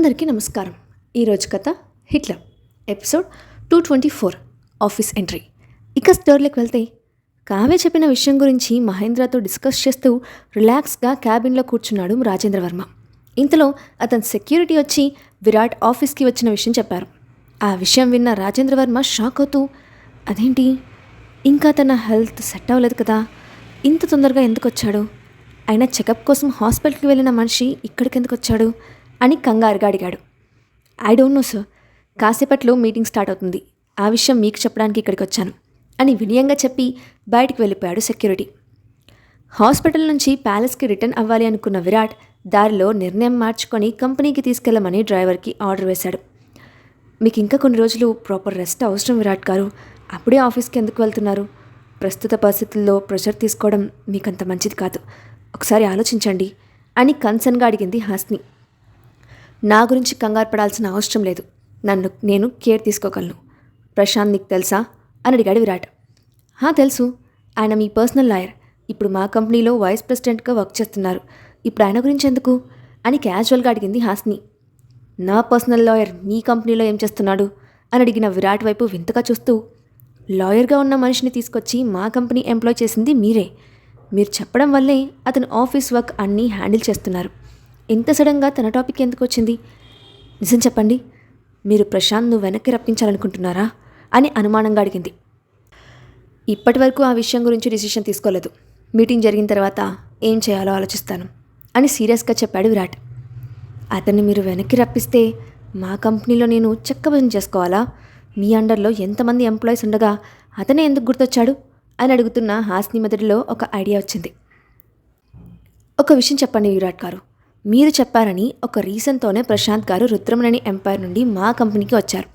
అందరికీ నమస్కారం. ఈరోజు కథ హిట్లర్ ఎపిసోడ్ 224 ఆఫీస్ ఎంట్రీ. ఇక స్టోరీలోకి వెళ్తే కావ్య చెప్పిన విషయం గురించి మహేంద్రతో డిస్కస్ చేస్తూ రిలాక్స్గా క్యాబిన్లో కూర్చున్నాడు రాజేంద్ర వర్మ. ఇంతలో అతని సెక్యూరిటీ వచ్చి విరాట్ ఆఫీస్కి వచ్చిన విషయం చెప్పారు. ఆ విషయం విన్న రాజేంద్ర వర్మ షాక్ అవుతూ, అదేంటి ఇంకా తన హెల్త్ సెట్ అవ్వలేదు కదా, ఇంత తొందరగా ఎందుకు వచ్చాడు, అయినా చెకప్ కోసం హాస్పిటల్కి వెళ్ళిన మనిషి ఇక్కడికి ఎందుకు వచ్చాడు అని కంగారుగా అడిగాడు. ఐ డోంట్ నో సార్, కాసేపట్లో మీటింగ్ స్టార్ట్ అవుతుంది, ఆ విషయం మీకు చెప్పడానికి ఇక్కడికి వచ్చాను అని వినయంగా చెప్పి బయటికి వెళ్ళిపోయాడు సెక్యూరిటీ. హాస్పిటల్ నుంచి ప్యాలెస్కి రిటర్న్ అవ్వాలి అనుకున్న విరాట్ దారిలో నిర్ణయం మార్చుకొని కంపెనీకి తీసుకెళ్లమని డ్రైవర్కి ఆర్డర్ వేశాడు. మీకు ఇంకా కొన్ని రోజులు ప్రాపర్ రెస్ట్ అవసరం విరాట్ గారు, అప్పుడే ఆఫీస్కి ఎందుకు వెళ్తున్నారు, ప్రస్తుత పరిస్థితుల్లో ప్రెషర్ తీసుకోవడం మీకంత మంచిది కాదు, ఒకసారి ఆలోచించండి అని కన్సర్న్గా అడిగింది హాస్ని. నా గురించి కంగారు పడాల్సిన అవసరం లేదు, నేను కేర్ తీసుకోగలను. ప్రశాంత్ నీకు తెలుసా అని అడిగాడు విరాట్. తెలుసు, ఆయన మీ పర్సనల్ లాయర్, ఇప్పుడు మా కంపెనీలో వైస్ ప్రెసిడెంట్గా వర్క్ చేస్తున్నారు, ఇప్పుడు ఆయన గురించి ఎందుకు అని క్యాజువల్గా అడిగింది హాస్ని. నా పర్సనల్ లాయర్ మీ కంపెనీలో ఏం చేస్తున్నాడు అని అడిగిన విరాట్ వైపు వింతగా చూస్తూ, లాయర్గా ఉన్న మనిషిని తీసుకొచ్చి మా కంపెనీ ఎంప్లాయ్ చేసింది మీరే, మీరు చెప్పడం వల్లే అతను ఆఫీస్ వర్క్ అన్నీ హ్యాండిల్ చేస్తున్నారు, ఇంత సడన్గా తన టాపిక్ ఎందుకు వచ్చింది, నిజం చెప్పండి, మీరు ప్రశాంత్ను వెనక్కి రప్పించాలనుకుంటున్నారా అని అనుమానంగా అడిగింది. ఇప్పటి వరకు ఆ విషయం గురించి డిసిషన్ తీసుకోలేదు, మీటింగ్ జరిగిన తర్వాత ఏం చేయాలో ఆలోచిస్తాను అని సీరియస్గా చెప్పాడు విరాట్. అతన్ని మీరు వెనక్కి రప్పిస్తే మా కంపెనీలో నేను చెక్కబజం చేసుకోవాలా, మీ అండర్లో ఎంతమంది ఎంప్లాయీస్ ఉండగా అతనే ఎందుకు గుర్తొచ్చాడు అని అడుగుతున్న హాస్ని మెదడులో ఒక ఐడియా వచ్చింది. ఒక విషయం చెప్పండి విరాట్ గారు, మీరు చెప్పారని ఒక రీజన్తోనే ప్రశాంత్ గారు రుద్రమణి ఎంపైర్ నుండి మా కంపెనీకి వచ్చారు,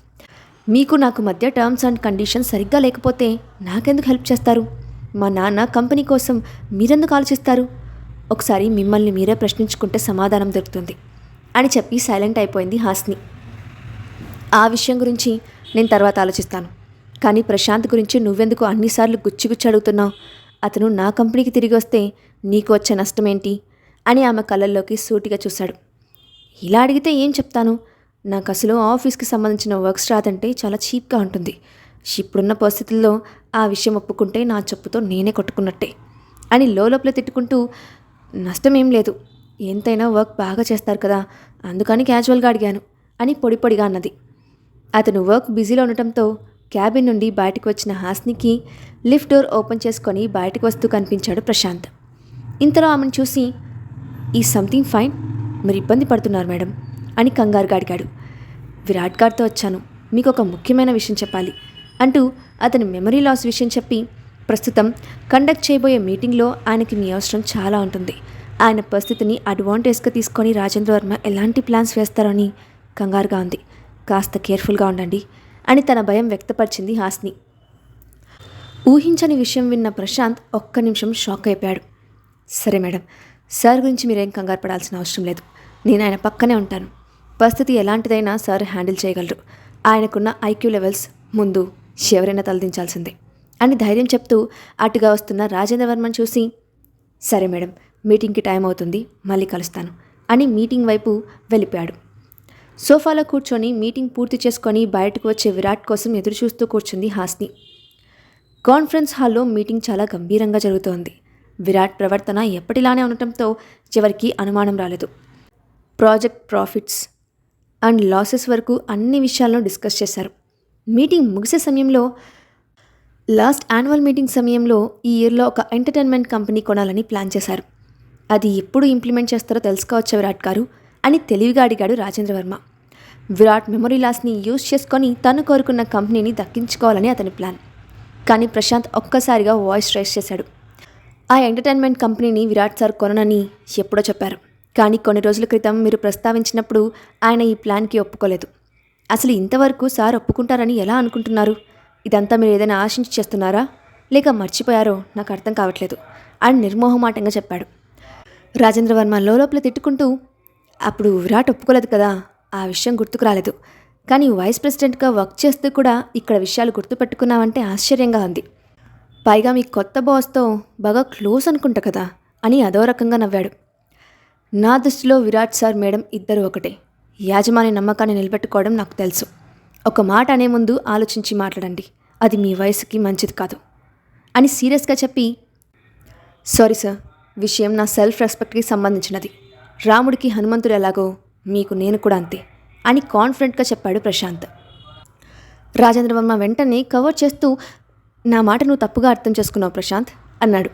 మీకు నాకు మధ్య టర్మ్స్ అండ్ కండిషన్స్ సరిగ్గా లేకపోతే నాకెందుకు హెల్ప్ చేస్తారు, మా నాన్న కంపెనీ కోసం మీరెందుకు ఆలోచిస్తారు, ఒకసారి మిమ్మల్ని మీరే ప్రశ్నించుకుంటే సమాధానం దొరుకుతుంది అని చెప్పి సైలెంట్ అయిపోయింది హాస్ని. ఆ విషయం గురించి నేను తర్వాత ఆలోచిస్తాను, కానీ ప్రశాంత్ గురించి నువ్వెందుకు అన్నిసార్లు గుచ్చి అడుగుతున్నావు, అతను నా కంపెనీకి తిరిగి వస్తే నీకు వచ్చే నష్టం ఏంటి అని ఆమె కళ్ళల్లోకి సూటిగా చూశాడు. ఇలా అడిగితే ఏం చెప్తాను, నాకు అసలు ఆఫీస్కి సంబంధించిన వర్క్స్ రాదంటే చాలా చీప్గా ఉంటుంది, ఇప్పుడున్న పరిస్థితుల్లో ఆ విషయం ఒప్పుకుంటే నా చెప్పుతో నేనే కొట్టుకున్నట్టే అని లోపల తిట్టుకుంటూ, నష్టమేం లేదు, ఎంతైనా వర్క్ బాగా చేస్తారు కదా, అందుకని క్యాజువల్గా అడిగాను అని పొడిగా అన్నది. అతను వర్క్ బిజీలో ఉండటంతో క్యాబిన్ నుండి బయటకు వచ్చిన హాస్నికి లిఫ్ట్ డోర్ ఓపెన్ చేసుకొని బయటకు వస్తూ కనిపించాడు ప్రశాంత్. ఇంతలో ఆమెను చూసి, ఈ సంథింగ్ ఫైన్, మీరు ఇబ్బంది పడుతున్నారు మేడం అని కంగారుగా అడిగాడు. విరాట్ గారితో వచ్చాను, మీకు ఒక ముఖ్యమైన విషయం చెప్పాలి అంటూ అతని మెమరీ లాస్ విషయం చెప్పి, ప్రస్తుతం కండక్ట్ చేయబోయే మీటింగ్లో ఆయనకి మీ అవసరం చాలా ఉంటుంది, ఆయన పరిస్థితిని అడ్వాంటేజ్గా తీసుకొని రాజేంద్ర వర్మ ఎలాంటి ప్లాన్స్ వేస్తారని కంగారుగా ఉంది, కాస్త కేర్ఫుల్గా ఉండండి అని తన భయం వ్యక్తపరిచింది హాస్ని. ఊహించని విషయం విన్న ప్రశాంత్ ఒక్క నిమిషం షాక్ అయిపోయాడు. సరే మేడం, సార్ గురించి మీరేం కంగారు పడాల్సిన అవసరం లేదు, నేను ఆయన పక్కనే ఉంటాను, పరిస్థితి ఎలాంటిదైనా సార్ హ్యాండిల్ చేయగలరు, ఆయనకున్న ఐక్యూ లెవెల్స్ ముందు ఎవరైనా తలదించాల్సిందే అని ధైర్యం చెప్తూ అటుగా వస్తున్న రాజేంద్ర వర్మను చూసి, సరే మేడం, మీటింగ్కి టైం అవుతుంది, మళ్ళీ కలుస్తాను అని మీటింగ్ వైపు వెళ్ళిపోయాడు. సోఫాలో కూర్చొని మీటింగ్ పూర్తి చేసుకొని బయటకు వచ్చే విరాట్ కోసం ఎదురు చూస్తూ కూర్చుంది హాస్ని. కాన్ఫరెన్స్ హాల్లో మీటింగ్ చాలా గంభీరంగా జరుగుతోంది. విరాట్ ప్రవర్తన ఎప్పటిలానే ఉండటంతో చివరికి అనుమానం రాలేదు. ప్రాజెక్ట్ ప్రాఫిట్స్ అండ్ లాసెస్ వరకు అన్ని విషయాలను డిస్కస్ చేశారు. మీటింగ్ ముగిసే సమయంలో, లాస్ట్ యాన్యువల్ మీటింగ్ సమయంలో ఈ ఇయర్లో ఒక ఎంటర్టైన్మెంట్ కంపెనీ కొనాలని ప్లాన్ చేశారు, అది ఎప్పుడు ఇంప్లిమెంట్ చేస్తారో తెలుసుకోవచ్చా విరాట్ గారు అని తెలివిగా అడిగాడు రాజేంద్ర వర్మ. విరాట్ మెమరీ లాస్ని యూజ్ చేసుకొని తను కోరుకున్న కంపెనీని దక్కించుకోవాలని అతని ప్లాన్. కానీ ప్రశాంత్ ఒక్కసారిగా వాయిస్ రైజ్ చేశాడు. ఆ ఎంటర్టైన్మెంట్ కంపెనీని విరాట్ సార్ కొననని ఎప్పుడో చెప్పారు, కానీ కొన్ని రోజుల క్రితం మీరు ప్రస్తావించినప్పుడు ఆయన ఈ ప్లాన్కి ఒప్పుకోలేదు, అసలు ఇంతవరకు సార్ ఒప్పుకుంటారని ఎలా అనుకుంటున్నారు, ఇదంతా మీరు ఏదైనా ఆశించి చేస్తున్నారా లేక మర్చిపోయారో నాకు అర్థం కావట్లేదు అని నిర్మోహమాటంగా చెప్పాడు. రాజేంద్ర వర్మ లోపల తిట్టుకుంటూ, అప్పుడు విరాట్ ఒప్పుకోలేదు కదా, ఆ విషయం గుర్తుకు రాలేదు, కానీ వైస్ ప్రెసిడెంట్గా వర్క్ చేస్తూ కూడా ఇక్కడ విషయాలు గుర్తుపెట్టుకున్నావంటే ఆశ్చర్యంగా ఉంది, పైగా మీ కొత్త బాస్తో బాగా క్లోజ్ అనుకుంటా కదా అని అదో రకంగా నవ్వాడు. నా దృష్టిలో విరాట్ సార్ మేడం ఇద్దరు ఒకటే, యాజమాన్య నమ్మకాన్ని నిలబెట్టుకోవడం నాకు తెలుసు. ఒక మాట అనే ముందు ఆలోచించి మాట్లాడండి. అది మీ వయసుకి మంచిది కాదు అని సీరియస్గా చెప్పి, సారీ సార్, విషయం నా సెల్ఫ్ రెస్పెక్ట్కి సంబంధించినది. రాముడికి హనుమంతుడు ఎలాగో మీకు నేను కూడా అంతే అని కాన్ఫిడెంట్గా చెప్పాడు ప్రశాంత్. రాజేంద్రవర్మ వెంటనే కవర్ చేస్తూ, నా మాట నువ్వు తప్పుగా అర్థం చేసుకున్నావు ప్రశాంత్ అన్నాడు.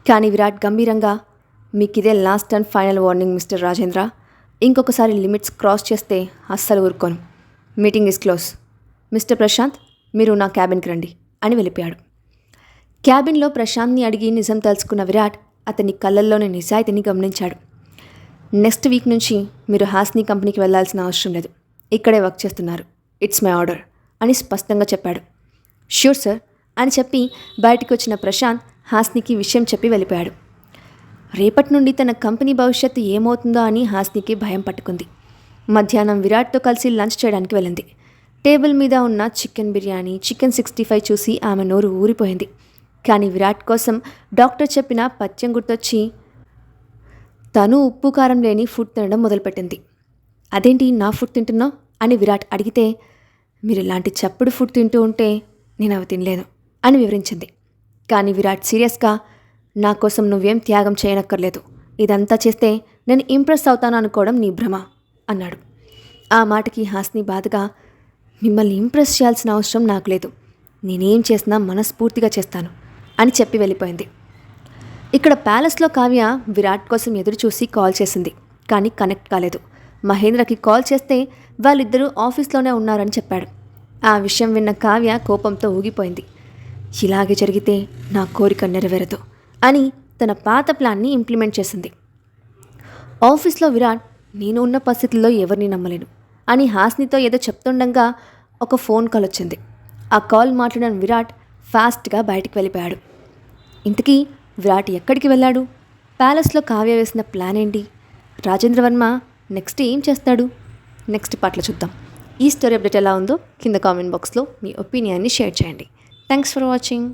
కానీ విరాట్ గంభీరంగా, మీకు ఇదే last and final warning mister Rajendra. ఇంకొకసారి లిమిట్స్ క్రాస్ చేస్తే అస్సలు ఊరుకోను. Meeting is close. Mister Prashant, మీరు నా క్యాబిన్కి రండి అని వెళ్ళిపోయాడు. క్యాబిన్లో ప్రశాంత్ని అడిగి నిజం తెలుసుకున్న విరాట్ అతని కళ్ళల్లోని నిజాయితీని గమనించాడు. నెక్స్ట్ వీక్ నుంచి మీరు హాస్ని కంపెనీకి వెళ్లాల్సిన అవసరం లేదు. ఇక్కడే వర్క్ చేస్తున్నారు. ఇట్స్ మై ఆర్డర్ అని స్పష్టంగా చెప్పాడు. ష్యూర్ సార్ అని చెప్పి బయటికి వచ్చిన ప్రశాంత్ హాస్నికి విషయం చెప్పి వెళ్ళిపోయాడు. రేపటి నుండి తన కంపెనీ భవిష్యత్తు ఏమవుతుందో అని హాస్నికి భయం పట్టుకుంది. మధ్యాహ్నం విరాట్తో కలిసి లంచ్ చేయడానికి వెళ్ళింది. టేబుల్ మీద ఉన్న చికెన్ బిర్యానీ, చికెన్ 65 చూసి ఆమె నోరు ఊరిపోయింది. కానీ విరాట్ కోసం డాక్టర్ చెప్పిన పథ్యం గుర్తొచ్చి తను ఉప్పు కారం లేని ఫుడ్ తినడం మొదలుపెట్టింది. అదేంటి నా ఫుడ్ తింటున్నావు అని విరాట్ అడిగితే, మీరు ఇలాంటి చప్పుడు ఫుడ్ తింటూ ఉంటే నేను అవి తినలేదు అని వివరించింది. కానీ విరాట్ సీరియస్గా, నా కోసం నువ్వేం త్యాగం చేయనక్కర్లేదు. ఇదంతా చేస్తే నేను ఇంప్రెస్ అవుతాను అనుకోవడం నీ భ్రమ అన్నాడు. ఆ మాటకి హాస్ని బాధగా, మిమ్మల్ని ఇంప్రెస్ చేయాల్సిన అవసరం నాకు లేదు. నేనేం చేసినా మనస్ఫూర్తిగా చేస్తాను అని చెప్పి వెళ్ళిపోయింది. ఇక్కడ ప్యాలెస్లో కావ్య విరాట్ కోసం ఎదురు చూసి కాల్ చేసింది. కానీ కనెక్ట్ కాలేదు. మహేంద్రకి కాల్ చేస్తే వాళ్ళిద్దరూ ఆఫీస్లోనే ఉన్నారని చెప్పాడు. ఆ విషయం విన్న కావ్య కోపంతో ఊగిపోయింది. ఇలాగే జరిగితే నా కోరిక నెరవేరదు అని తన పాత ప్లాన్ని ఇంప్లిమెంట్ చేసింది. ఆఫీస్లో విరాట్, నేను ఉన్న పరిస్థితుల్లో ఎవరిని నమ్మలేను అని హాస్నితో ఏదో చెప్తుండగా ఒక ఫోన్ కాల్ వచ్చింది. ఆ కాల్ మాట్లాడిన విరాట్ ఫాస్ట్గా బయటికి వెళ్ళిపోయాడు. ఇంతకీ విరాట్ ఎక్కడికి వెళ్ళాడు? ప్యాలెస్లో కావ్య వేసిన ప్లాన్ ఏంటి? రాజేంద్రవర్మ నెక్స్ట్ ఏం చేస్తాడు? నెక్స్ట్ పార్ట్లో చూద్దాం. ఈ స్టోరీ అప్డేట్ ఎలా ఉందో కింద కామెంట్ బాక్స్లో మీ ఒపీనియన్ని షేర్ చేయండి. Thanks for watching.